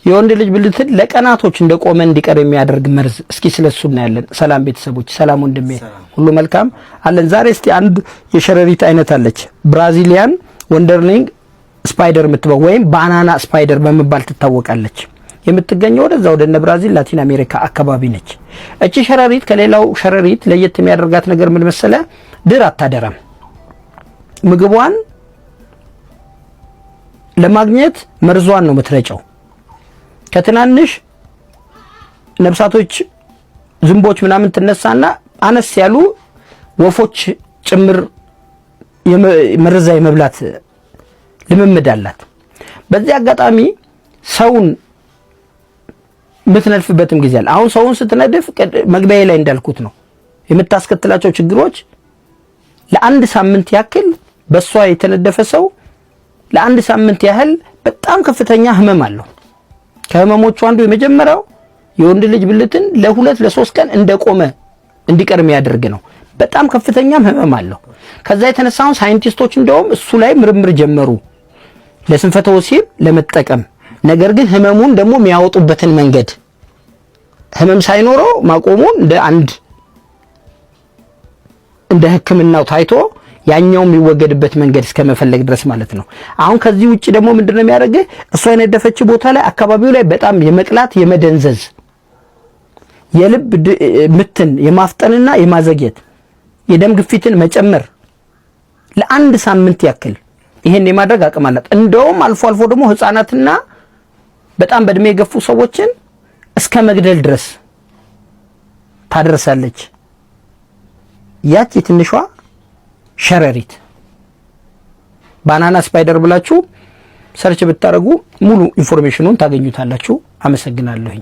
የወንድ ልጅ ብልትን ለቀናቶች እንደቆመ እንዲቀር የሚያደርግ መርዝ። እስኪ ስለሱ እናያለን። ሰላም ቤተሰቦች፣ ሰላም ወንድሜ፣ ሁሉ መልካም አለን። ዛሬ እስቲ አንድ የሸረሪት አይነት አለች፣ ብራዚሊያን ወንደርሊንግ ስፓይደር የምትባል ወይም ባናና ስፓይደር በመባል ትታወቃለች። የምትገኘው ወደ ብራዚል ላቲን አሜሪካ አካባቢ ነች። እቺ ሸረሪት ከሌላው ሸረሪት ለየት የሚያደርጋት ነገር ምን መሰለ? ድር አታደራም። ምግቧን ለማግኘት መርዟን ነው የምትረጨው። ከትናንሽ ነፍሳቶች ዝንቦች ምናምን ትነሳና አነስ ያሉ ወፎች ጭምር መርዛ የመብላት ልምምድ አላት። በዚህ አጋጣሚ ሰውን ምትነድፍበትም ጊዜ አለ። አሁን ሰውን ስትነድፍ መግቢያ ላይ እንዳልኩት ነው የምታስከትላቸው ችግሮች። ለአንድ ሳምንት ያክል በሷ የተነደፈ ሰው ለአንድ ሳምንት ያህል በጣም ከፍተኛ ህመም አለው። ከህመሞቹ አንዱ የመጀመሪያው የወንድ ልጅ ብልትን ለ2-3 ቀን እንደቆመ እንዲቀር የሚያደርግ ነው። በጣም ከፍተኛ ህመም አለው። ከዛ የተነሳው ሳይንቲስቶች እንደውም እሱ ላይ ምርምር ጀመሩ ለስንፈተ ወሲብ ለመጠቀም። ነገር ግን ህመሙን ደግሞ የሚያወጡበትን መንገድ ህመም ሳይኖረው ማቆሙን እንደ ህክምናው ታይቶ ያኛው የሚወገድበት መንገድ እስከመፈለግ ድረስ ማለት ነው። አሁን ከዚህ ውጪ ደግሞ ምንድነው የሚያደርገው? እሷ የነደፈች ቦታ ላይ አካባቢው ላይ በጣም የመቅላት የመደንዘዝ የልብ ምትን የማፍጠንና የማዘግየት የደም ግፊትን መጨመር ለአንድ ሳምንት ያክል ይሄን የማድረግ አቅም አላት። እንደውም አልፎ አልፎ ደግሞ ህፃናትና በጣም በእድሜ የገፉ ሰዎችን እስከ መግደል ድረስ ታደርሳለች። ያቺ ትንሿ ሸረሪት ባናና ስፓይደር ብላችሁ ሰርች ብታረጉ ሙሉ ኢንፎርሜሽኑን ታገኙታላችሁ። አመሰግናለሁ።